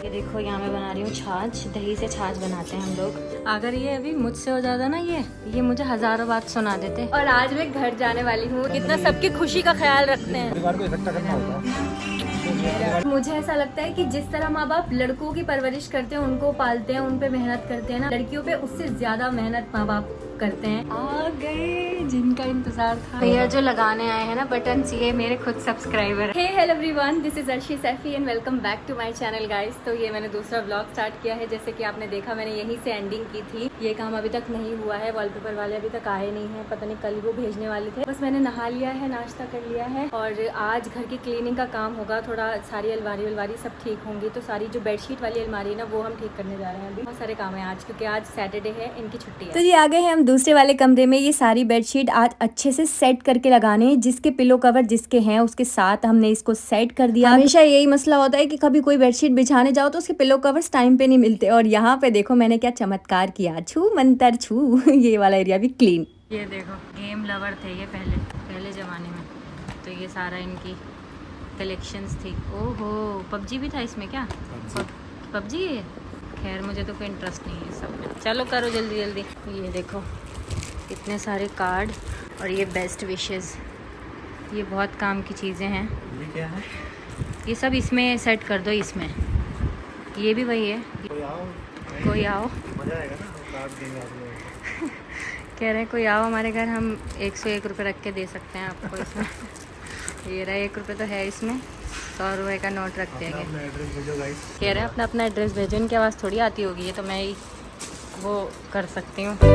ये देखो यहाँ मैं बना रही हूँ छाछ। दही से छाछ बनाते हैं हम लोग। अगर ये अभी मुझसे हो जाता ना ये मुझे हजारों बात सुना देते। और आज मैं घर जाने वाली हूँ, कितना सबकी खुशी का ख्याल रखते हैं। मुझे ऐसा लगता है कि जिस तरह माँ बाप लड़कों की परवरिश करते हैं, उनको पालते हैं, उन पे मेहनत करते हैं ना, लड़कियों पे उससे ज्यादा मेहनत माँ बाप करते हैं। आ गए जिनका इंतजार था। भैया जो लगाने आए हैं ना बटन, ये मेरे खुद subscriber. Hey hello everyone, this is Arshi Saifi and welcome back to my channel guys. तो ये मैंने दूसरा व्लॉग स्टार्ट किया है। जैसे कि आपने देखा, मैंने यहीं से एंडिंग की थी। ये काम अभी तक नहीं हुआ है, वॉलपेपर वाले अभी तक आए नहीं है, पता नहीं कल वो भेजने वाले थे। बस मैंने नहा लिया है, नाश्ता कर लिया है और आज घर की क्लीनिंग का काम होगा। थोड़ा सारी अलमारी सब ठीक होंगी, तो सारी जो बेडशीट वाली अलमारी है ना, वो हम ठीक करने जा रहे हैं। अभी बहुत सारे काम है आज, क्योंकि आज सैटरडे है, इनकी छुट्टी है। तो ये आ गए हैं हम दूसरे वाले कमरे में। ये सारी बेडशीट आज अच्छे से सेट करके लगाने हैं। जिसके पिलो कवर जिसके हैं उसके साथ हमने इसको सेट कर दिया। हमेशा यही मसला होता है कि कभी कोई बेडशीट बिछाने जाओ तो उसके पिलो कवर्स टाइम पे नहीं मिलते। और यहाँ पे देखो मैंने क्या चमत्कार किया, छू मंतर छू। ये वाला एरिया भी क्लीन। ये देखो, गेम लवर थे ये पहले जमाने में, तो ये सारा इनकी कलेक्शंस थी। ओहो, पबजी भी था इसमें क्या? पबजी है? खैर मुझे तो कोई इंटरेस्ट नहीं है सब में। चलो करो जल्दी जल्दी। ये देखो इतने सारे कार्ड और ये बेस्ट विशेस, ये बहुत काम की चीज़ें हैं। ये क्या है? ये सब इसमें सेट कर दो। इसमें ये भी वही है। कोई आओ मजा आएगा ना, कार्ड देंगे आप लोग। कह रहे हैं कोई आओ हमारे घर, हम 101 रुपये रख के दे सकते हैं आपको इसमें। ये रहा 1 रुपये तो है इसमें, 100 रुपये का नोट रख देंगे। कह रहे हैं अपना एड्रेस भेजो। इनकी आवाज़ थोड़ी आती होगी, ये तो मैं ही वो कर सकती हूँ। तो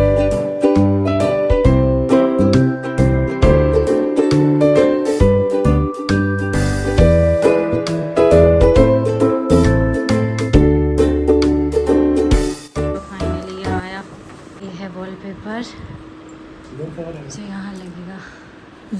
फाइनली ये आया, ये है वॉलपेपर जो यहाँ लगेगा।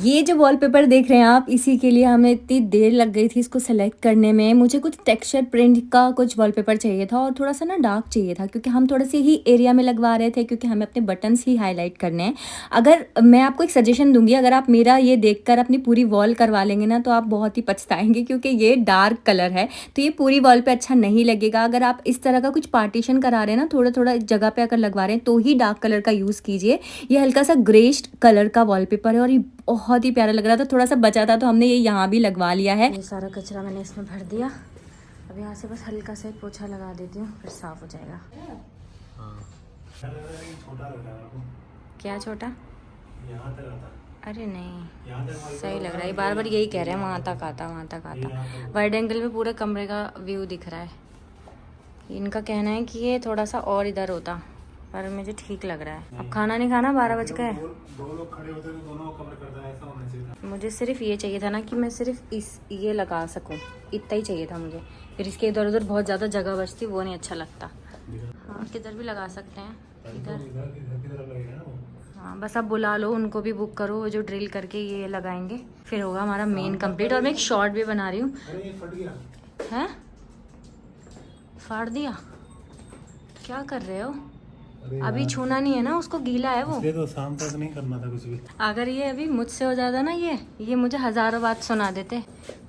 ये जो वॉलपेपर देख रहे हैं आप, इसी के लिए हमें इतनी देर लग गई थी इसको सेलेक्ट करने में। मुझे कुछ टेक्सचर प्रिंट का कुछ वॉलपेपर चाहिए था और थोड़ा सा ना डार्क चाहिए था, क्योंकि हम थोड़े से ही एरिया में लगवा रहे थे, क्योंकि हमें अपने बटन्स ही हाईलाइट करने हैं। अगर मैं आपको एक सजेशन दूंगी, अगर आप मेरा ये देखकर अपनी पूरी वॉल करवा लेंगे ना, तो आप बहुत ही पछताएंगे, क्योंकि ये डार्क कलर है तो ये पूरी वॉल पर अच्छा नहीं लगेगा। अगर आप इस तरह का कुछ पार्टीशन करा रहे हैं ना, थोड़ा थोड़ा जगह पर अगर लगवा रहे हैं, तो ही डार्क कलर का यूज़ कीजिए। ये हल्का सा ग्रेस्ट कलर का वॉलपेपर है और ये बहुत ही प्यारा लग रहा था। थोड़ा सा बचा था तो हमने ये यहाँ भी लगवा लिया है। ये सारा कचरा मैंने इसमें भर दिया। अब यहाँ से बस हल्का सा एक पोछा लगा देती हूँ, फिर साफ हो जाएगा। क्या छोटा? यहाँ तक आता। अरे नहीं, सही लग रहा है। बार बार यही कह रहे हैं, वहाँ तक आता, वहाँ तक आता। वाइड एंगल में पूरे कमरे का व्यू दिख रहा है। इनका कहना है कि ये थोड़ा सा और इधर होता, पर मुझे ठीक लग रहा है। अब खाना नहीं खाना, 12 बज गए। दो लोग खड़े होते तो दोनों कवर करता है, ऐसा होना चाहिए था। मुझे सिर्फ ये चाहिए था ना कि मैं सिर्फ ये लगा सकूं, इतना ही चाहिए था मुझे। फिर इसके इधर उधर बहुत ज़्यादा जगह बचती, वो नहीं अच्छा लगता। हाँ, किधर भी लगा सकते हैं, इधर। हाँ, बस अब बुला लो, उनको भी बुक करो, वो जो ड्रिल करके ये लगाएंगे, फिर होगा हमारा मेन कंप्लीट। और मैं एक शॉर्ट भी बना रही हूँ। हैं? फाड़ दिया? क्या कर रहे हो? अभी छूना नहीं है ना उसको, गीला है वो। तो शाम तक नहीं करना था कुछ भी। अगर ये अभी मुझसे हो जाता ना, ये मुझे हजारों बात सुना देते।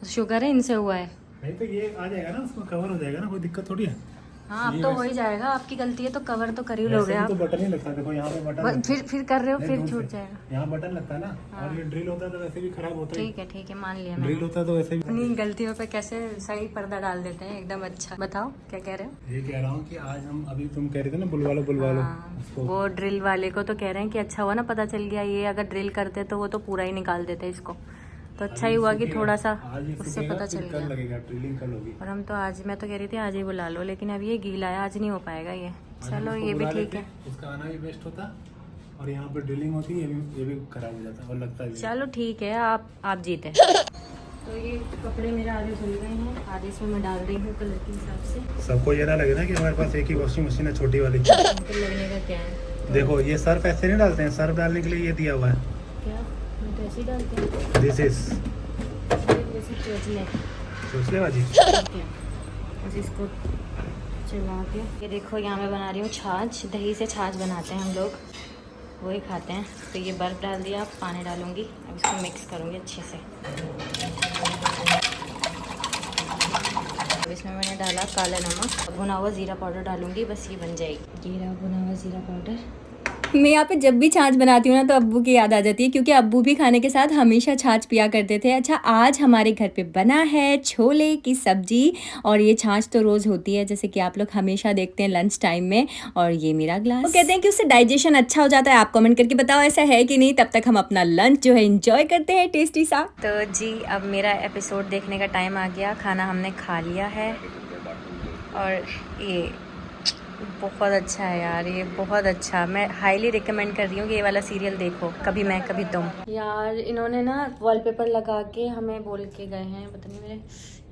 शुक्र है इनसे हुआ है। नहीं तो ये आ जाएगा ना, उसमें कवर हो जाएगा ना, कोई दिक्कत थोड़ी है। हाँ, अब तो हो ही जाएगा। आपकी गलती है तो कवर तो कर ही लोगे आप। तो बटन ही लगता है, देखो यहाँ पे बटन। फिर कर रहे हो, फिर छूट जाएगा। यहाँ बटन लगता है ना। हाँ। और ये ड्रिल होता है तो वैसे भी खराब होता है। ठीक है, मान लिया। ड्रिल होता है तो वैसे भी। अपनी गलतियों पे कैसे सही पर्दा डाल देते हैं एकदम। अच्छा बताओ क्या कह रहे हो? ये कह रहा हूँ कि आज हम, अभी तुम कह रहे थे ना बुलवा लो। हाँ, वो ड्रिल वाले को तो कह रहे हैं कि अच्छा हुआ ना पता चल गया। ये अगर ड्रिल करते तो वो तो पूरा ही निकाल देते इसको। तो अच्छा ही हुआ कि थोड़ा सा उससे पता चल गया। ड्रिलिंग कल होगी। और हम तो आज, मैं तो कह रही थी आज ही बुला लो, लेकिन अब ये गीला है, आज नहीं हो पाएगा ये। चलो ये भी ठीक है। उसका आना भी बेस्ट होता, और यहाँ पे ड्रिलिंग होती है, ये भी खराब हो जाता और लगता है। चलो ठीक है, आप जीते। तो ये कपड़े मेरे आधे धुल गए हैं, आधे इसमें मैं डाल रही हूँ कलर के हिसाब से। सबको ये ना लगे ना कि हमारे पास एक ही वॉशिंग मशीन है, छोटी वाली। तो लगने का क्या है? देखो ये सर्फ ऐसे नहीं डालते हैं, सर्फ डालने के लिए ये दिया हुआ है। क्या? मैं तो ऐसे ही डालती हूँ। दिस इज चोचले बाजी। बस इसको चला के, ये देखो यहाँ मैं बना रही हूँ छाछ। दही से छाछ बनाते हैं हम लोग, वही खाते हैं। तो ये बर्फ़ डाल दिया, पानी डालूंगी, अब इसको मिक्स करूँगी अच्छे से। अब इसमें मैंने डाला काला नमक, भुना हुआ ज़ीरा पाउडर डालूंगी, बस ये बन जाएगी। ये रहा भुना हुआ ज़ीरा पाउडर। मैं यहाँ पे जब भी छाछ बनाती हूँ ना तो अब्बू की याद आ जाती है, क्योंकि अब्बू भी खाने के साथ हमेशा छाछ पिया करते थे। अच्छा, आज हमारे घर पे बना है छोले की सब्जी, और ये छाछ तो रोज़ होती है जैसे कि आप लोग हमेशा देखते हैं लंच टाइम में। और ये मेरा ग्लास, वो कहते हैं कि उससे डाइजेशन अच्छा हो जाता है। आप कमेंट करके बताओ ऐसा है कि नहीं। तब तक हम अपना लंच जो है इंजॉय करते हैं टेस्टी सा। तो जी अब मेरा एपिसोड देखने का टाइम आ गया। खाना हमने खा लिया है और ये बहुत अच्छा है यार, ये बहुत अच्छा। मैं हाईली रिकमेंड कर रही हूँ कि ये वाला सीरियल देखो, कभी मैं कभी तुम। यार इन्होंने ना वॉलपेपर लगा के हमें बोल के गए हैं, पता नहीं मेरे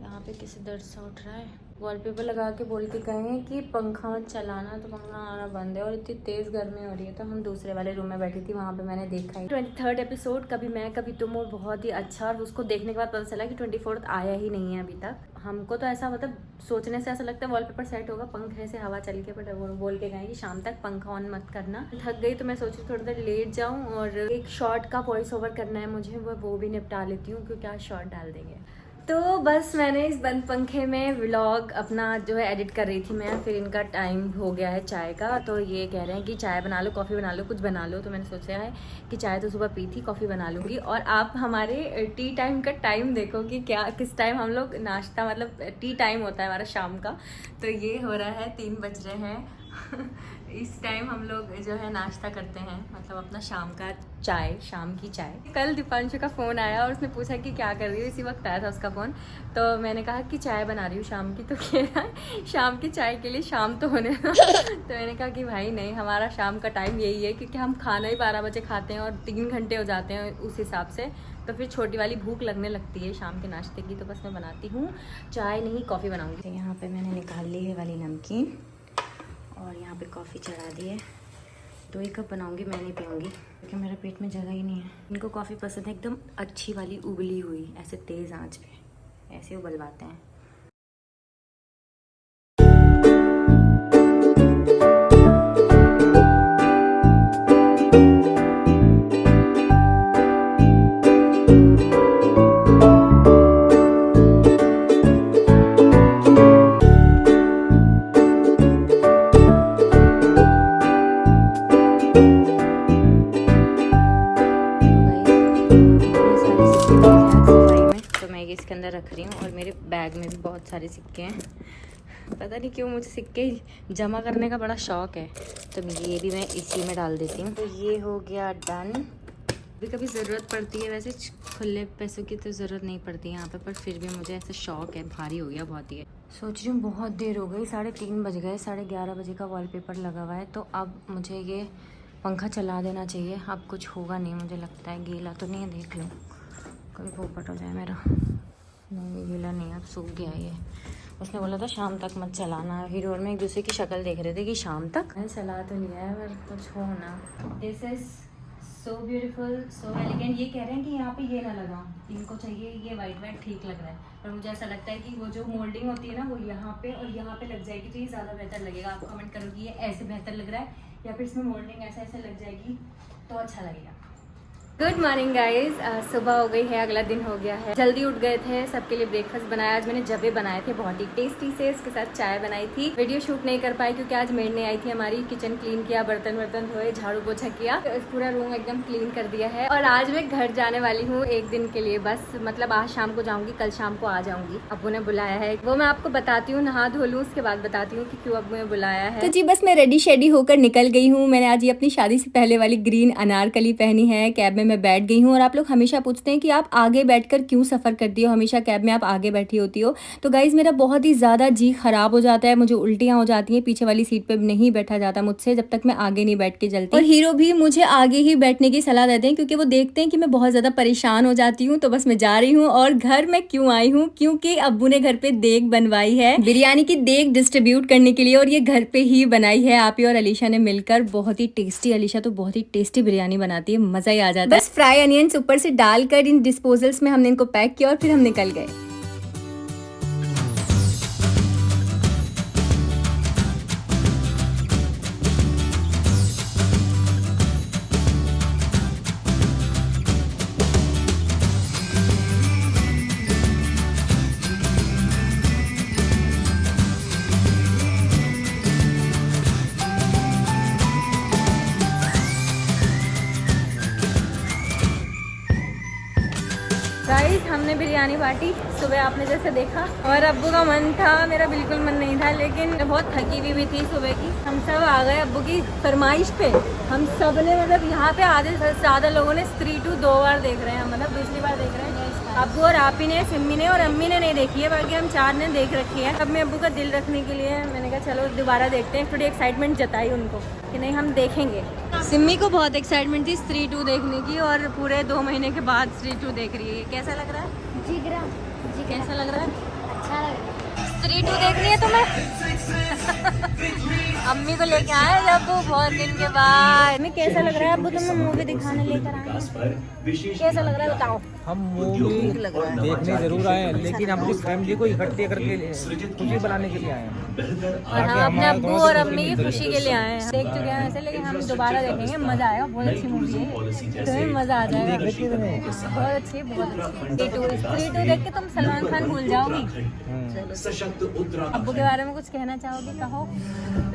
यहाँ पे किसी दर्द सा उठ रहा है। वॉलपेपर लगा के बोल के गए हैं कि पंखा मत चलाना, तो पंखा आना बंद है और इतनी तेज़ गर्मी हो रही है। तो हम दूसरे वाले रूम में बैठी थी, वहाँ पे मैंने देखा है 23rd एपिसोड कभी मैं कभी तुम, और बहुत ही अच्छा। और उसको देखने के बाद पता चला कि 24th आया ही नहीं है अभी तक। हमको तो ऐसा मतलब सोचने से ऐसा लगता है वॉलपेपर सेट होगा, पंखे से हवा चल के, बट वो बोल के गए कि शाम तक पंखा ऑन मत करना। थक गई तो मैं सोची थोड़ी देर लेट जाऊँ, और एक शॉर्ट का वॉइस ओवर करना है मुझे, वो भी निपटा लेती हूँ क्योंकि आज शॉर्ट डाल देंगे। तो बस मैंने इस बंद पंखे में व्लॉग अपना जो है एडिट कर रही थी मैं। फिर इनका टाइम हो गया है चाय का, तो ये कह रहे हैं कि चाय बना लो, कॉफ़ी बना लो, कुछ बना लो। तो मैंने सोचा है कि चाय तो सुबह पी थी, कॉफ़ी बना लूँगी। और आप हमारे टी टाइम का टाइम देखो कि क्या किस टाइम हम लोग नाश्ता, मतलब टी टाइम होता है हमारा शाम का। तो ये हो रहा है 3 बज रहे हैं इस टाइम हम लोग जो है नाश्ता करते हैं, मतलब अपना शाम का चाय, शाम की चाय। कल दीपांशु का फ़ोन आया और उसने पूछा कि क्या कर रही हो, इसी वक्त आया था उसका फ़ोन। तो मैंने कहा कि चाय बना रही हूँ शाम की। तो कह रहा है शाम की चाय के लिए शाम तो होने दो। तो मैंने कहा कि भाई नहीं, हमारा शाम का टाइम यही है, क्योंकि हम खाना ही 12 बजे खाते हैं और 3 घंटे हो जाते हैं उस हिसाब से। तो फिर छोटी वाली भूख लगने लगती है शाम के नाश्ते की। तो बस मैं बनाती हूँ चाय, नहीं कॉफ़ी बनाऊँगी। तो यहाँ पर मैंने निकाल ली है वाली नमकीन, और यहाँ पे कॉफ़ी चढ़ा दी है। 2 ही कप बनाऊंगी, मैं नहीं पीऊँगी क्योंकि मेरे पेट में जगह ही नहीं है। इनको कॉफ़ी पसंद है एकदम अच्छी वाली उबली हुई, ऐसे तेज़ आंच पे ऐसे उबलवाते हैं। इसके अंदर रख रही हूँ, और मेरे बैग में भी बहुत सारे सिक्के हैं। पता नहीं क्यों मुझे सिक्के जमा करने का बड़ा शौक है, तो ये भी मैं इसी में डाल देती हूँ। तो ये हो गया डन। कभी कभी ज़रूरत पड़ती है, वैसे खुले पैसों की तो ज़रूरत नहीं पड़ती यहाँ पे, पर फिर भी मुझे ऐसा शौक है। भारी हो गया बहुत ही। सोच रही हूँ बहुत देर हो गई, 3:30 बज गए, 11:30 बजे का वॉलपेपर लगा हुआ है। तो अब मुझे ये पंखा चला देना चाहिए। अब कुछ होगा नहीं मुझे लगता है। गीला तो नहीं है, देख लो कभी पोपट हो जाए मेरा। नहीं गीला नहीं, अब सूख गया ये। उसने बोला था शाम तक मत चलाना। हीरो में एक दूसरे की शक्ल देख रहे थे कि शाम तक। मैंने चला तो लिया है पर कुछ हो ना। This is so beautiful, so elegant. ये कह रहे हैं कि यहाँ पे ये ना लगाओ, इनको चाहिए ये वाइट ठीक लग रहा है। पर मुझे ऐसा लगता है कि वो जो मोल्डिंग होती है ना, वो यहाँ पे और यहाँ पे लग जाएगी तो ये ज़्यादा बेहतर लगेगा। आप कमेंट करो कि ये ऐसे बेहतर लग रहा है या फिर इसमें मोल्डिंग ऐसे ऐसे लग जाएगी तो अच्छा लगेगा। गुड मॉर्निंग गाइज, सुबह हो गई है, अगला दिन हो गया है। जल्दी उठ गए थे, सबके लिए ब्रेकफास्ट बनाया। आज मैंने जबे बनाए थे बहुत ही टेस्टी से, इसके साथ चाय बनाई थी। वीडियो शूट नहीं कर पाई क्योंकि आज मेड नहीं आई थी हमारी। किचन क्लीन किया, बर्तन धोए, झाड़ू पोछा किया, पूरा रूम एकदम क्लीन कर दिया है। और आज मैं घर जाने वाली हूँ 1 दिन के लिए बस, मतलब आज शाम को जाऊँगी, कल शाम को आ जाऊँगी। अब्बू ने बुलाया है, वो मैं आपको बताती हूँ। नहा धो लूँ उसके बाद बताती हूँ कि क्यों अब्बू ने बुलाया है। तो जी बस मैं रेडी शेडी होकर निकल गई हूँ। मैंने आज ये अपनी शादी से पहले वाली ग्रीन अनारकली पहनी है। कैब में मैं बैठ गई हूँ, और आप लोग हमेशा पूछते हैं कि आप आगे बैठकर क्यों सफ़र करती हो, हमेशा कैब में आप आगे बैठी होती हो। तो गाइज़ मेरा बहुत ही ज़्यादा जी ख़राब हो जाता है, मुझे उल्टियाँ हो जाती हैं। पीछे वाली सीट पे नहीं बैठा जाता मुझसे जब तक मैं आगे नहीं बैठ के चलती। और हीरो भी मुझे आगे ही बैठने की सलाह देते हैं क्योंकि वो देखते हैं कि मैं बहुत ज़्यादा परेशान हो जाती हूँ। तो बस मैं जा रही हूँ। और घर में क्यों आई हूँ, क्योंकि अब्बू ने घर पे देग बनवाई है, बिरयानी की देग डिस्ट्रीब्यूट करने के लिए। और ये घर पे ही बनाई है आप ही और अलीशा ने मिलकर। बहुत ही टेस्टी, अलीशा तो बहुत ही टेस्टी बिरयानी बनाती है, मज़ा ही आ जाता है। बस फ्राई अनियंस ऊपर से डालकर इन डिस्पोजल्स में हमने इनको पैक किया और फिर हम निकल गए। बिरयानी पार्टी सुबह आपने जैसे देखा, और अब्बू का मन था, मेरा बिल्कुल मन नहीं था, लेकिन बहुत थकी हुई भी थी सुबह की। हम सब आ गए अब्बू की फरमाइश पे। हम सब ने मतलब यहाँ पे आधे से ज़्यादा लोगों ने स्त्री 2 2 बार देख रहे हैं, मतलब दूसरी बार देख रहे हैं। अब्बू और आप ही ने, सिम्मी ने और अम्मी ने नहीं देखी है, बाकी हम 4 ने देख रखी है। अब मैं अब्बू का दिल रखने के लिए मैंने कहा चलो दोबारा देखते हैं। थोड़ी एक्साइटमेंट जताई उनको कि नहीं हम देखेंगे। सिम्मी को बहुत एक्साइटमेंट थी स्त्री 2 देखने की, और पूरे 2 महीने के बाद स्त्री 2 देख रही है। कैसा लग रहा है जी, कैसा लग रहा है? अच्छा लग रहा है। स्त्री 2 देखनी है तुम्हें? अम्मी को लेके आए अब्बू बहुत दिन के बाद। अम्मी कैसा लग रहा है अब्बू, तुम्हें मूवी दिखाने लेकर आए हैं, कैसा लग रहा है बताओ? हम मूवी देखने जरूर आए हैं, लेकिन हम अपनी फैमिली को इकट्ठे करके खुशी बनाने के लिए आए हैं। और हम अपने अब्बू और अम्मी की खुशी के लिए आए हैं। देख चुके हैं वैसे, लेकिन हम दोबारा देखेंगे, मजा आएगा। बहुत अच्छी मूवी है, तुम्हें मजा आ जाएगा। बहुत अच्छी, बहुत अच्छी। स्त्री 2 देख के तुम सलमान खान भूल जाओगी। अब्बू के बारे में कुछ कहना चाहोगी? कहो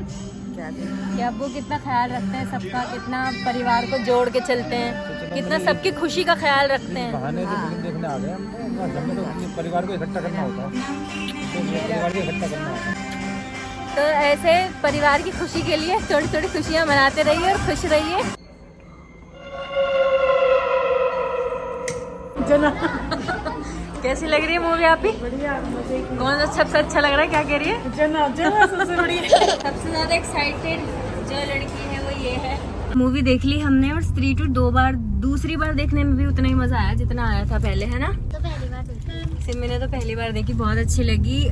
कि अब्बू कितना ख्याल रखते हैं सबका, कितना परिवार को जोड़ के चलते हैं, कितना सबकी खुशी का ख्याल रखते हैं। बहाने से फिल्म देखने आ गए हम, घर में तो अपने परिवार को इकट्ठा करना होता है, तो परिवार को इकट्ठा करना होता है। तो ऐसे परिवार की खुशी के लिए थोड़ी थोड़ी खुशियाँ मनाते रहिए और खुश रहिए। कैसी लग रही है मूवी आपकी? कौन सबसे अच्छा लग रहा है? क्या कह रही है? सबसे बढ़िया। सबसे ज्यादा एक्साइटेड जो लड़की है वो ये है। मूवी देख ली हमने, और स्त्री 2 2 बार, दूसरी बार देखने में भी उतना ही मजा आया जितना आया था पहले, है ना? तो पहली बार देखी। सिम्मी ने तो पहली बार देखी, बहुत अच्छी लगी।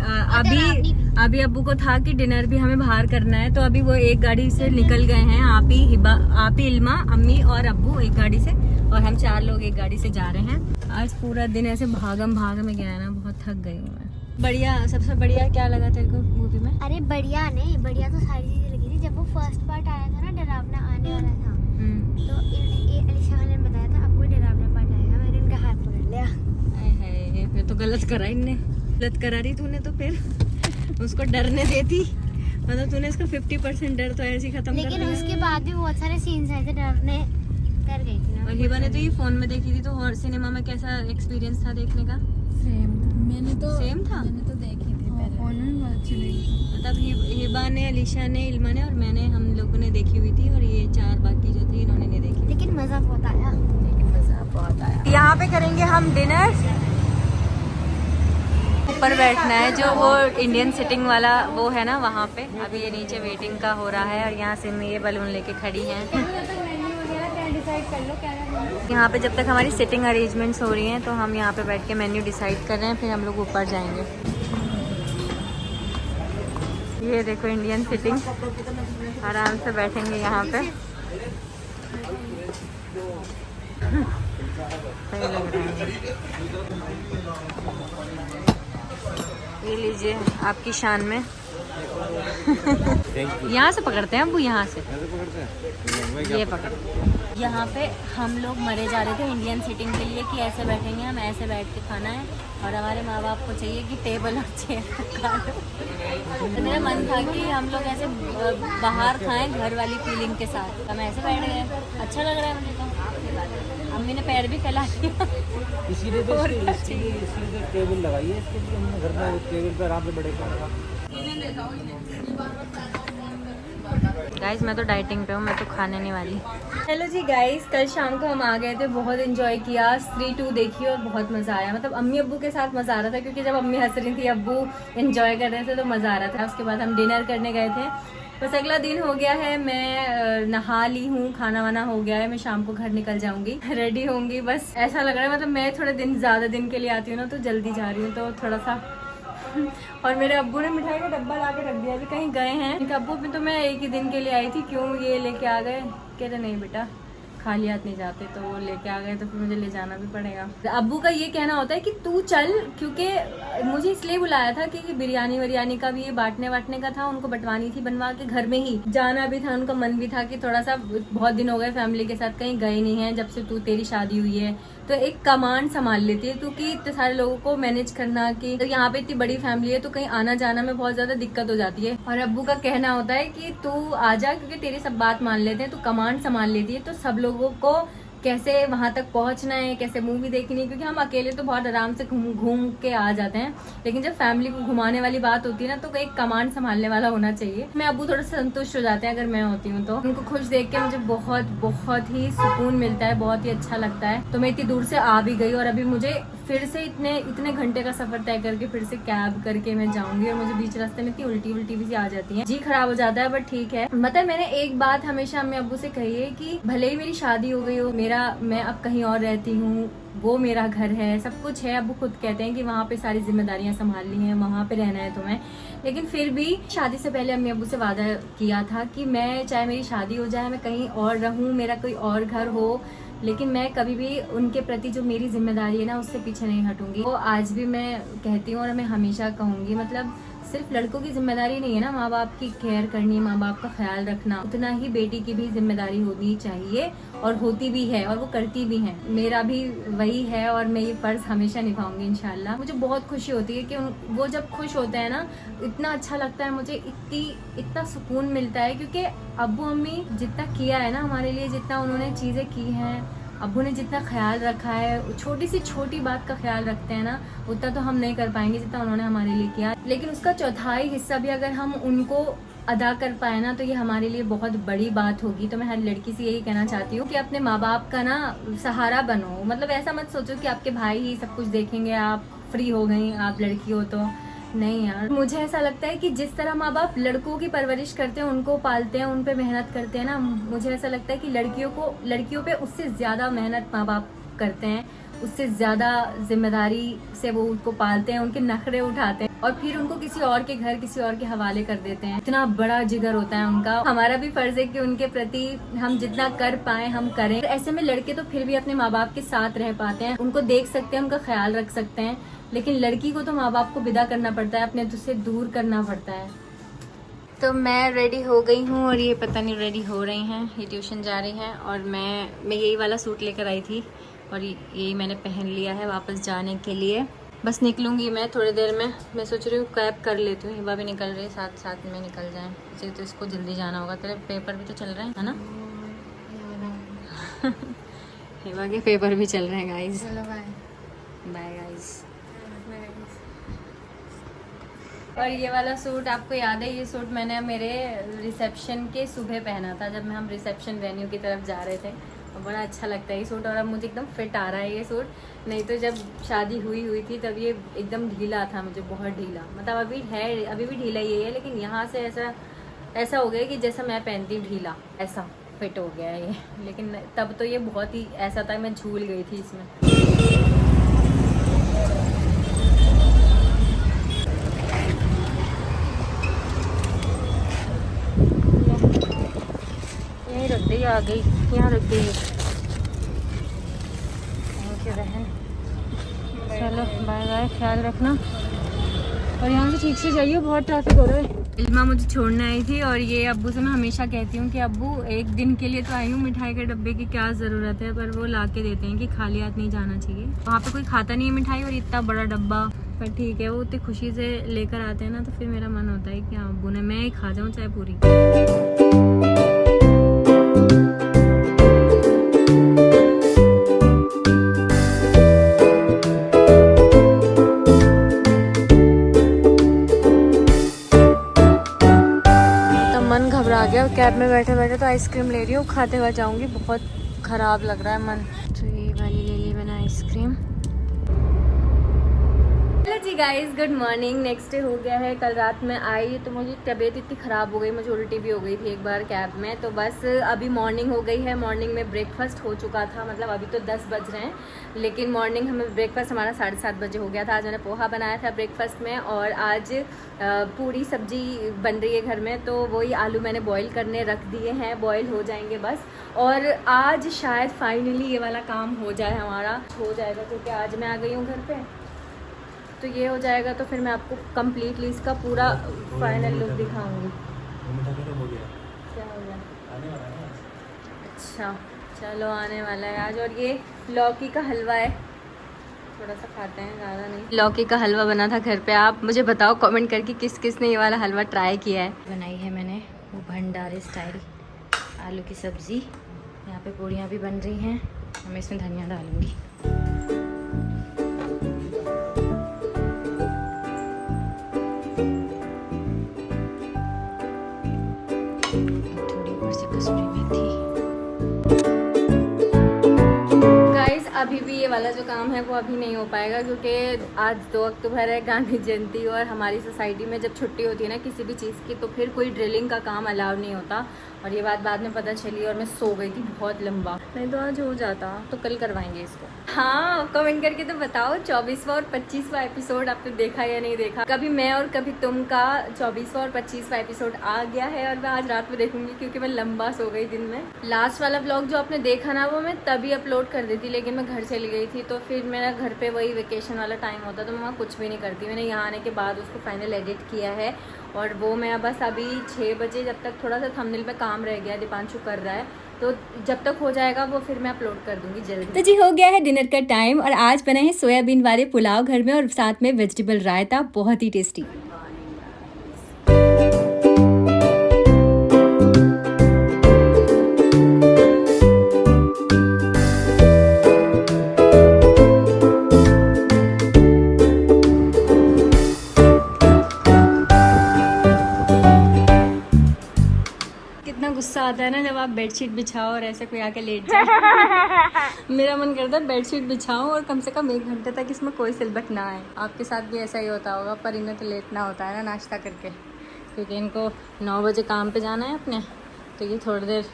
अभी अब्बू को था कि डिनर भी हमें बाहर करना है, तो अभी वो एक गाड़ी से निकल गए हैं। आप ही इल्मा, अम्मी और अब्बू एक गाड़ी से, और हम 4 लोग एक गाड़ी से जा रहे हैं। आज पूरा दिन ऐसे भागम में गया ना, बहुत थक गई हूँ मैं। बढ़िया, सबसे बढ़िया क्या लगा तेरे को मूवी में? अरे बढ़िया नहीं, बढ़िया तो सारी चीजें लगी थी। जब वो फर्स्ट पार्ट आया था ना, डरावना आने वाला था, तो अलीशा खान ने बताया था आपको डरावना पार्ट आएगा, मैंने इनका हाथ पकड़ लिया। हाय, फिर तो गलत करा इनने, गलत करा रही तूने तो फिर उसको डरने देती, मतलब तूने इसका 50% डर तो ऐसे ही खत्म कर दिया। लेकिन उसके बाद भी बहुत सारे सीन्स आए थे, डरने कर गई थी ना। और हिबा ने तो ये फोन में देखी थी, तो और सिनेमा में कैसा एक्सपीरियंस था देखने का? सेम था। मैंने तो देखी थी पहले, फोन में बहुत अच्छी लगी। मतलब हिबा ने, अलीशा ने, इल्मा ने और मैंने, हम लोगों ने देखी हुई थी, और ये 4 बाकी जो थे इन्होंने नहीं देखी। लेकिन मजा बहुत आया, यहाँ पे करेंगे हम डिनर। ऊपर बैठना है, जो वो इंडियन सिटिंग वाला वो है ना, वहाँ पे। अभी ये नीचे वेटिंग का हो रहा है, और यहाँ से ये बलून लेके खड़ी हैं। यहाँ पे जब तक हमारी सिटिंग अरेंजमेंट्स हो रही हैं, तो हम यहाँ पे बैठ के मेन्यू डिसाइड कर रहे हैं, फिर हम लोग ऊपर जाएंगे। ये देखो इंडियन सिटिंग, आराम से बैठेंगे यहाँ पे। सही लग रहा है। ये लीजिए आपकी शान में। यहाँ से पकड़ते हैं अब्बू, यहाँ से ये पकड़। यहाँ पे हम लोग मरे जा रहे थे इंडियन सिटिंग के लिए कि ऐसे बैठेंगे हम, ऐसे बैठ के खाना है, और हमारे माँ बाप को चाहिए कि टेबल और चेयर पर खा लो। तो मेरा मन था कि हम लोग ऐसे बाहर खाएं घर वाली फीलिंग के साथ, हम ऐसे बैठ गए। अच्छा लग रहा है मुझे तो। अम्मी ने पैर भी फैला दिया। इसीलिए टेबल लगाई है इसके लिए, हमने घर में टेबल पर आराम से बैठेगा। गाइस मैं तो डाइटिंग पे हूँ, मैं तो खाने नहीं वाली। हेलो जी गाइस, कल शाम को हम आ गए थे, बहुत एंजॉय किया, स्त्री 2 देखी और बहुत मज़ा आया। मतलब अम्मी अब्बू के साथ मज़ा आ रहा था, क्योंकि जब अम्मी हंस रही थी, अब्बू एंजॉय कर रहे थे, तो मज़ा आ रहा था। उसके बाद हम डिनर करने गए थे। बस अगला दिन हो गया है, मैं नहा ली हूँ, खाना वाना हो गया है, मैं शाम को घर निकल जाऊंगी, रेडी होंगी। बस ऐसा लग रहा है, मतलब मैं थोड़े दिन ज़्यादा दिन के लिए आती हूँ ना, तो जल्दी जा रही हूँ, तो थोड़ा सा। और मेरे अब्बू ने मिठाई का डब्बा ला के रख दिया, अभी कहीं गए हैं। अब्बू भी तो मैं एक ही दिन के लिए आई थी, क्यों ये लेके आ गए? कह रहे नहीं बेटा, खाली हाथ नहीं जाते, तो वो लेके आ गए, तो फिर मुझे ले जाना भी पड़ेगा। अब्बू का ये कहना होता है कि तू चल, क्योंकि मुझे इसलिए बुलाया था कि बिरयानी वरियानी का भी ये बांटने का था, उनको बंटवानी थी, बनवा के घर में ही जाना भी था। उनका मन भी था कि थोड़ा सा, बहुत दिन हो गए फैमिली के साथ कहीं गए नहीं है, जब से तू तेरी शादी हुई है, तो एक कमांड संभाल लेती है तू, कि इतने सारे लोगों को मैनेज करना, कि तो यहाँ पे इतनी बड़ी फैमिली है, तो कहीं आना जाना में बहुत ज्यादा दिक्कत हो जाती है। और अब्बू का कहना होता है कि तू आ जा, क्योंकि तेरी सब बात मान लेते हैं, तू कमांड संभाल लेती है, तो सब लोगों को कैसे वहां तक पहुंचना है, कैसे मूवी देखनी है, क्योंकि हम अकेले तो बहुत आराम से घूम के आ जाते हैं, लेकिन जब फैमिली को घुमाने वाली बात होती है ना, तो एक कमांड संभालने वाला होना चाहिए। मैं अब्बू थोड़ा संतुष्ट हो जाते हैं अगर मैं होती हूँ तो। उनको खुश देख के मुझे बहुत बहुत ही सुकून मिलता है, बहुत ही अच्छा लगता है। तो मैं इतनी दूर से आ भी गई और अभी मुझे फिर से इतने घंटे का सफर तय करके फिर से कैब करके मैं जाऊंगी, और मुझे बीच रास्ते में इतनी उल्टी भी सी आ जाती है, जी खराब हो जाता है, बट ठीक है। मतलब मैंने एक बात हमेशा अम्मी अब्बू से कही है कि भले ही मेरी शादी हो गई हो, मैं अब कहीं और रहती हूँ, वो मेरा घर है, सब कुछ है। अब्बू खुद कहते हैं कि वहाँ पे सारी जिम्मेदारियां संभालनी है, वहाँ पे रहना है तुम्हें, लेकिन फिर भी शादी से पहले अम्मी अब्बू से वादा किया था कि मैं चाहे मेरी शादी हो जाए, मैं कहीं और रहूँ, मेरा कोई और घर हो, लेकिन मैं कभी भी उनके प्रति जो मेरी जिम्मेदारी है ना, उससे पीछे नहीं हटूंगी। वो आज भी मैं कहती हूँ और मैं हमेशा कहूंगी। मतलब सिर्फ लड़कों की जिम्मेदारी नहीं है ना माँ बाप की केयर करनी, माँ बाप का ख्याल रखना, उतना ही बेटी की भी जिम्मेदारी होनी चाहिए, और होती भी है, और वो करती भी हैं। मेरा भी वही है और मैं ये फर्ज हमेशा निभाऊंगी इंशाल्लाह। मुझे बहुत खुशी होती है कि वो जब खुश होते हैं ना, इतना अच्छा लगता है मुझे, इतना सुकून मिलता है, क्योंकि अब्बू अम्मी जितना किया है ना हमारे लिए, जितना उन्होंने चीज़ें की हैं, अब्बू ने जितना ख्याल रखा है, छोटी सी छोटी बात का ख्याल रखते हैं ना, उतना तो हम नहीं कर पाएंगे जितना उन्होंने हमारे लिए किया। लेकिन उसका चौथाई हिस्सा भी अगर हम उनको अदा कर पाए ना, तो ये हमारे लिए बहुत बड़ी बात होगी। तो मैं हर लड़की से यही कहना चाहती हूँ कि अपने माँ बाप का ना सहारा बनो। मतलब ऐसा मत सोचो कि आपके भाई ही सब कुछ देखेंगे, आप फ्री हो गई, आप लड़की हो तो नहीं यार। मुझे ऐसा लगता है कि जिस तरह माँ बाप लड़कों की परवरिश करते हैं, उनको पालते हैं, उन पे मेहनत करते हैं ना, मुझे ऐसा लगता है कि लड़कियों पे उससे ज्यादा मेहनत माँ बाप करते हैं, उससे ज्यादा जिम्मेदारी से वो उनको पालते हैं, उनके नखरे उठाते हैं, और फिर उनको किसी और के घर, किसी और के हवाले कर देते हैं। इतना बड़ा जिगर होता है उनका। हमारा भी फर्ज है कि उनके प्रति हम जितना कर पाए हम करें। ऐसे में लड़के तो फिर भी अपने माँ बाप के साथ रह पाते हैं, उनको देख सकते हैं, उनका ख्याल रख सकते हैं, लेकिन लड़की को तो माँ बाप को विदा करना पड़ता है, अपने से दूर करना पड़ता है। तो मैं रेडी हो गई हूँ और ये पता नहीं रेडी हो रही हैं, ये ट्यूशन जा रही हैं, और मैं यही वाला सूट लेकर आई थी और यही मैंने पहन लिया है वापस जाने के लिए। बस निकलूंगी मैं थोड़ी देर में। मैं सोच रही हूँ कैब कर लेती हूँ, हिबा भी निकल रही है, साथ साथ में निकल जाएं, इसे तो इसको जल्दी जाना होगा। तेरे पेपर भी तो चल रहे हैं, है ना? हिबा के पेपर भी चल रहे हैं गाइज। Bye guys. और ये वाला सूट आपको याद है, ये सूट मैंने मेरे रिसेप्शन के सुबह पहना था, जब हम रिसेप्शन वेन्यू की तरफ जा रहे थे, और बड़ा अच्छा लगता है ये सूट, और अब मुझे एकदम फिट आ रहा है ये सूट। नहीं तो जब शादी हुई थी तब ये एकदम ढीला था, मुझे बहुत ढीला, मतलब अभी भी ढीला ही है, लेकिन यहाँ से ऐसा हो गया कि जैसा मैं पहनती हूँ ढीला, ऐसा फिट हो गया है ये। लेकिन तब तो ये बहुत ही ऐसा था, मैं झूल गई थी इसमें। रख गई, आ गई, यहाँ रख गई। थैंक यू बहन, चलो बाय बाय, ख्याल रखना, और यहाँ से ठीक से जाइए, बहुत ट्रैफिक हो रहा है। इल्मा मुझे छोड़ने आई थी, और ये अब्बू से मैं हमेशा कहती हूँ कि अब्बू एक दिन के लिए तो आई हूँ, मिठाई के डब्बे की क्या ज़रूरत है, पर वो ला के देते हैं कि खाली हाथ नहीं जाना चाहिए। वहाँ पे कोई खाता नहीं है मिठाई, और इतना बड़ा डब्बा, पर ठीक है, वो इतनी खुशी से लेकर आते हैं ना, तो फिर मेरा मन होता है कि अब्बू ने मैं ही खा जाऊँ चाहे पूरी। घबरा गया कैब में बैठे बैठे, तो आइसक्रीम ले रही हूँ, खाते हुए जाऊंगी, बहुत खराब लग रहा है मन। तो ये वाली ले ली मैंने आइसक्रीम। हेलो जी guys, good morning. Next day हो गया है। कल रात में आई तो मुझे तबीयत इतनी ख़राब हो गई, मुझे उल्टी भी हो गई थी एक बार कैब में। तो बस अभी मॉर्निंग हो गई है, मॉर्निंग में ब्रेकफास्ट हो चुका था, मतलब अभी तो 10 बज रहे हैं, लेकिन मॉर्निंग हमें ब्रेकफास्ट हमारा 7:30 बजे हो गया था। आज मैंने पोहा बनाया था ब्रेकफास्ट में, और आज पूरी सब्जी बन रही है घर में, तो वही आलू मैंने बॉईल करने रख दिए हैं, बॉईल हो जाएंगे बस। और आज शायद फाइनली ये वाला काम हो जाए, हमारा हो जाएगा, क्योंकि आज मैं आ गई हूँ घर पे, तो ये हो जाएगा, तो फिर मैं आपको कम्प्लीटली इसका पूरा फाइनल लुक दिखाऊंगी। क्या हो गया? अच्छा चलो, आने वाला है आज। और ये लौकी का हलवा है, थोड़ा सा खाते हैं, ज़्यादा नहीं। लौकी का हलवा बना था घर पे। आप मुझे बताओ कमेंट करके किस किस ने ये वाला हलवा ट्राई किया है। बनाई है मैंने वो भंडारे स्टाइल आलू की सब्ज़ी, यहाँ पे पूड़ियाँ भी बन रही हैं। मैं इसमें धनिया डालूंगी। थोड़ी ऊपर से कसूरी मेथी। गाइस अभी भी ये वाला जो काम है वो अभी नहीं हो पाएगा क्योंकि आज 2 अक्टूबर है, गांधी जयंती, और हमारी सोसाइटी में जब छुट्टी होती है ना किसी भी चीज़ की तो फिर कोई ड्रिलिंग का काम अलाउ नहीं होता। और ये बात बाद में पता चली और मैं सो गई थी बहुत लंबा, नहीं तो आज हो जाता, तो कल करवाएंगे इसको। हाँ कमेंट करके तो बताओ 24वां और 25वां एपिसोड आपने देखा या नहीं देखा। कभी मैं और कभी तुम का 24वां और 25वां एपिसोड आ गया है और मैं आज रात में देखूंगी क्योंकि मैं लंबा सो गई दिन में। लास्ट वाला व्लॉग जो आपने देखा ना वो मैं तभी अपलोड कर देती, लेकिन मैं घर चली गई थी तो फिर मेरा घर पे वही वेकेशन वाला टाइम होता तो मैं वहाँ कुछ भी नहीं करती। मैंने यहाँ आने के बाद उसको फाइनल एडिट किया है और वो मैं बस अभी 6 बजे, जब तक थोड़ा सा थंबनेल पे काम रह गया, दीपांशु कर रहा है, तो जब तक हो जाएगा वो फिर मैं अपलोड कर दूंगी जल्दी। तो जी हो गया है डिनर का टाइम और आज बना है सोयाबीन वाले पुलाव घर में और साथ में वेजिटेबल रायता, बहुत ही टेस्टी। गुस्सा आता है ना जब आप बेडशीट बिछाओ और ऐसे कोई आके लेट जाए। मेरा मन करता है बेडशीट बिछाऊं और कम से कम 1 घंटे तक इसमें कोई सिलबट ना आए। आपके साथ भी ऐसा ही होता होगा, पर इन्हें तो लेटना होता है ना नाश्ता करके, क्योंकि इनको 9 बजे काम पे जाना है अपने, तो ये थोड़ी देर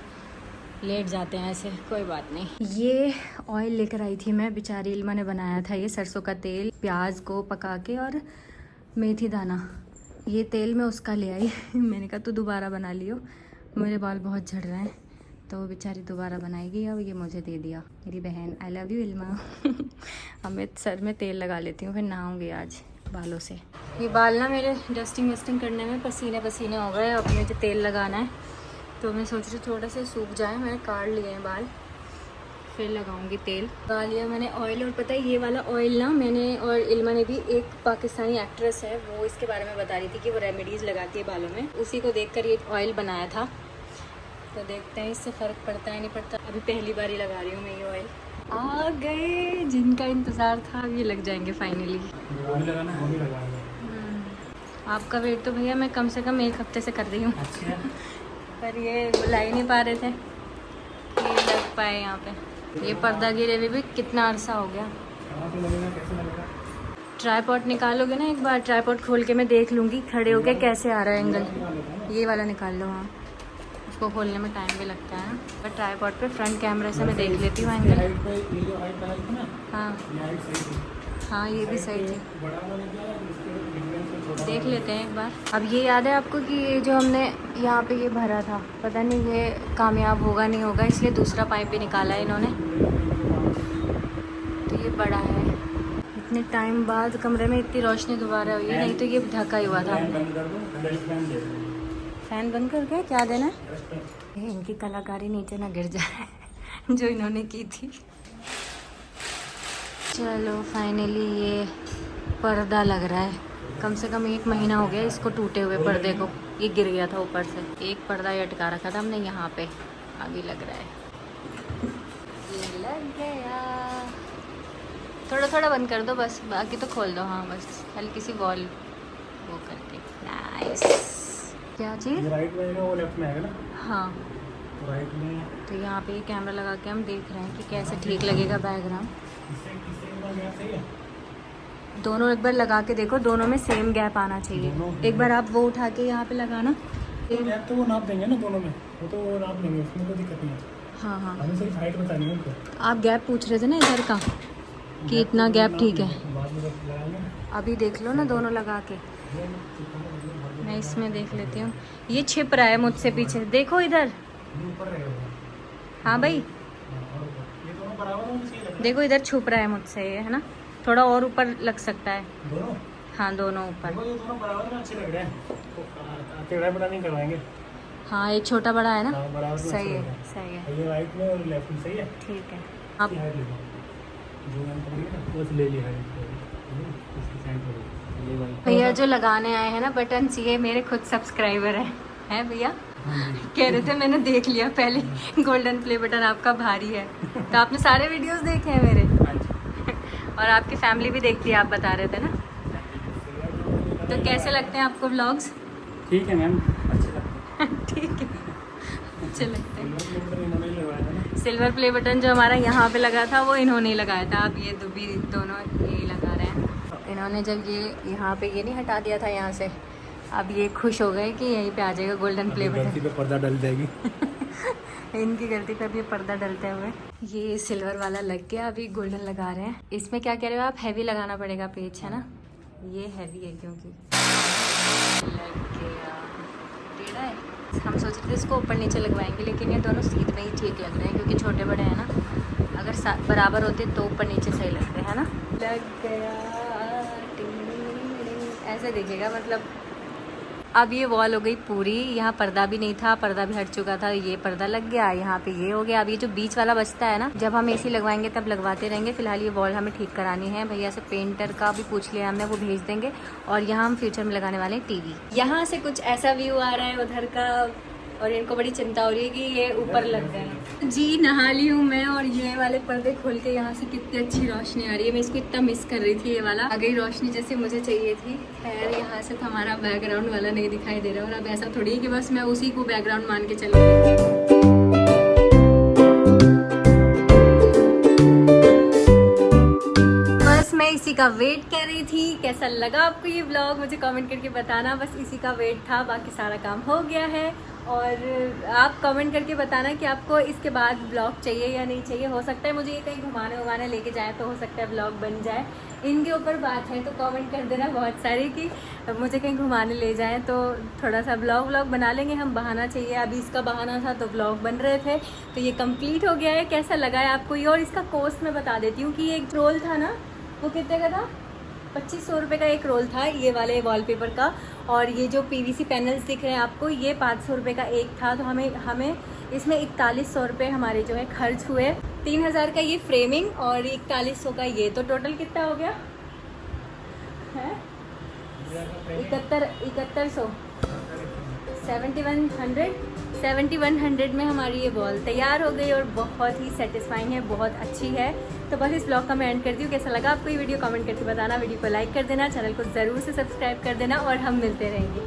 लेट जाते हैं ऐसे, कोई बात नहीं। ये ऑयल लेकर आई थी मैं, बेचारी इल्मा ने बनाया था। ये सरसों का तेल, प्याज को पका के और मेथी दाना, ये तेल मैं उसका ले आई। मैंने कहा तू दोबारा बना लियो, मेरे बाल बहुत झड़ रहे हैं, तो वो बेचारी दोबारा बनाएगी। अब ये मुझे दे दिया, मेरी बहन। I love you Ilma. अब मैं सर में तेल लगा लेती हूँ, फिर नहाऊंगी आज बालों से। ये बाल ना मेरे डस्टिंग वस्टिंग करने में पसीने पसीने हो गए। अब मुझे तेल लगाना है तो मैं सोच रही हूँ थोड़ा सा सूख जाए। मैंने काट लिए हैं बाल, फिर लगाऊंगी तेल। लगा लिया मैंने ऑयल। और पता है ये वाला ऑयल ना मैंने और इल्मा ने भी, एक पाकिस्तानी एक्ट्रेस है वो इसके बारे में बता रही थी कि वो रेमेडीज़ लगाती है बालों में, उसी को देखकर ये ऑयल बनाया था। तो देखते हैं इससे फ़र्क पड़ता है नहीं पड़ता। अभी पहली बार ही लगा रही हूँ मैं ये ऑयल। आ गए जिनका इंतज़ार था, ये लग जाएंगे फाइनली। आपका वेट तो भैया मैं कम से कम 1 हफ्ते से कर रही हूँ, पर ये बुला ही नहीं पा रहे थे ये लग पाए यहाँ पे। ये पर्दा गिरे हुए भी कितना अरसा हो गया। ट्राईपॉड निकालोगे ना एक बार, ट्राईपॉड खोल के मैं देख लूँगी खड़े होके कैसे आ रहा है एंगल। ये वाला निकाल लो। हाँ उसको खोलने में टाइम भी लगता है, पर ट्राईपॉड पे फ्रंट कैमरे से मैं देख लेती हूँ एंगल। हाँ हाँ ये भी सही थी, देख लेते हैं एक बार। अब ये याद है आपको कि ये जो हमने यहाँ पे ये भरा था, पता नहीं ये कामयाब होगा नहीं होगा, इसलिए दूसरा पाइप भी निकाला है इन्होंने। तो ये बड़ा है। इतने टाइम बाद कमरे में इतनी रोशनी दोबारा हुई है, नहीं तो ये ढका ही हुआ था। फैन बंद कर गया, क्या देना है। इनकी कलाकारी नीचे ना गिर जाए जो इन्होंने की थी। चलो फाइनली ये पर्दा लग रहा है। कम से कम 1 महीना हो गया इसको टूटे हुए पर्दे को, ये गिर गया था ऊपर से। एक पर्दा ये अटका रखा था हमने यहाँ पे, अभी लग रहा है ये लग गया। थोड़ा थोड़ा बंद कर दो बस, बाकी तो खोल दो। हाँ बस हल्की सी वॉल वो करके। नाइस। क्या चीज़? राइट में वो लेफ्ट में आएगा ना। हाँ राइट में। तो यहाँ पे कैमरा लगा के हम देख रहे हैं कि कैसे ठीक लगेगा बैकग्राउंड। दोनों एक बार लगा के देखो, दोनों में सेम गैप आना चाहिए। एक बार आप वो उठा के यहाँ पे लगाना। गैप तो वो नाप देंगे ना दोनों में, वो तो वो नाप लेंगे, उसमें कोई दिक्कत नहीं है। हाँ हाँ हमें सिर्फ हाइट बतानी है उनको। आप गैप पूछ रहे थे ना इधर का कि इतना गैप ठीक है। बाद में जब लगाएंगे अभी देख लो ना दोनों लगा के। मैं इसमें देख लेती हूँ। ये छिप रहा है मुझसे पीछे, देखो इधर। हाँ भाई देखो इधर छुप रहा है मुझसे ये, है ना। थोड़ा और ऊपर लग सकता है। दोनों? हाँ दोनों ऊपर। ये दोनों बराबर में अच्छे लग रहे हैं, टेढ़ा बड़ा नहीं करवाएंगे। हाँ एक छोटा बड़ा है ना। हाँ, बराबर में सही अच्छे है लग रहे हैं। सही है। ये राइट में और लेफ्ट में सही है। ठीक है आप हाइट ले लो, जो हम करेंगे ना बस ले लिया हाइट, इसकी साइड पर। भैया जो लगाने आए हैं ना बटन, ये मेरे खुद सब्सक्राइबर हैं। है भैया? कह रहे थे मैंने देख लिया पहले, गोल्डन प्ले बटन आपका भारी है। तो आपने सारे वीडियोस देखे हैं मेरे? और आपकी फैमिली भी देखती है, आप बता रहे थे ना। तो कैसे लगते हैं आपको व्लॉग्स? ठीक है मैम, अच्छे लगते हैं। ठीक है, अच्छे लगते हैं। इन्होंने ही लगवाया था ना। सिल्वर प्ले बटन जो हमारा यहाँ पे लगा था वो इन्होंने ही लगाया था। अब ये दुबी दोनों यही लगा रहे हैं। इन्होंने जब ये यहाँ पे ये नहीं हटा दिया था यहाँ से, अब ये खुश हो गए कि यहीं पे आ जाएगा गोल्डन प्ले बटन। गलती पे पर्दा डल जाएगी। इनकी गलती पे अभी पर्दा डलते हुए ये सिल्वर वाला लग गया, अभी गोल्डन लगा रहे हैं। इसमें क्या कह रहे हो आप? हैवी लगाना पड़ेगा पेज, है ना? ये हैवी है क्योंकि लग गया। टेढ़ा है। हम सोच रहे थे इसको ऊपर नीचे लगवाएंगे, लेकिन ये दोनों सीध में ही ठीक लग रहे हैं क्योंकि छोटे बड़े हैं ना। अगर बराबर होते तो ऊपर नीचे सही लगते हैं ना। लग गया, ऐसे दिखेगा मतलब। अब ये वॉल हो गई पूरी, यहाँ पर्दा भी नहीं था, पर्दा भी हट चुका था, ये पर्दा लग गया, यहाँ पे ये हो गया। अब ये जो बीच वाला बचता है ना, जब हम एसी लगवाएंगे तब लगवाते रहेंगे। फिलहाल ये वॉल हमें ठीक करानी है। भैया से पेंटर का भी पूछ लिया हमने, वो भेज देंगे। और यहाँ हम फ्यूचर में लगाने वाले हैं टीवी। यहाँ से कुछ ऐसा व्यू आ रहा है उधर का, और इनको बड़ी चिंता हो रही है कि ये ऊपर लग जाए। जी नहा ली हूँ मैं, और ये वाले पर्दे खोल के यहाँ से कितनी अच्छी रोशनी आ रही है। मैं इसको इतना मिस कर रही थी, ये वाला आ गई रोशनी जैसे मुझे चाहिए थी। खैर यहाँ से तो हमारा बैकग्राउंड वाला नहीं दिखाई दे रहा, और अब ऐसा थोड़ी है कि बस मैं उसी को बैकग्राउंड मान के चल रही। मैं इसी का वेट कर रही थी। कैसा लगा आपको ये व्लॉग मुझे कमेंट करके बताना। बस इसी का वेट था, बाकी सारा काम हो गया है। और आप कमेंट करके बताना कि आपको इसके बाद व्लॉग चाहिए या नहीं चाहिए। हो सकता है मुझे ये कहीं घुमाने लेके जाए तो हो सकता है व्लॉग बन जाए। इनके ऊपर बात है, तो कमेंट कर देना बहुत सारी कि मुझे कहीं घुमाने ले जाएँ, तो थोड़ा सा व्लॉग बना लेंगे हम। बहाना चाहिए, अभी इसका बहाना था तो व्लॉग बन रहे थे, तो ये कंप्लीट हो गया है। कैसा लगा है आपको ये? और इसका कॉस्ट मैं बता देती हूँ कि ये एक रोल था ना, वो कितने का था? 2500 रुपये का एक रोल था ये वाले वॉलपेपर का। और ये जो पीवीसी पैनल्स दिख रहे हैं आपको, ये 500 रुपये का एक था। तो हमें इसमें 4100 रुपये हमारे जो है खर्च हुए। 3000 का ये फ्रेमिंग और 4100 का ये, तो टोटल कितना हो गया है? 7100 7100 में हमारी ये वॉल तैयार हो गई और बहुत ही सेटिस्फाइंग है, बहुत अच्छी है। तो बस इस ब्लॉग का मैं एंड करती हूँ। कैसा लगा आपको ये वीडियो कमेंट करके बताना। वीडियो को लाइक कर देना, चैनल को ज़रूर से सब्सक्राइब कर देना, और हम मिलते रहेंगे।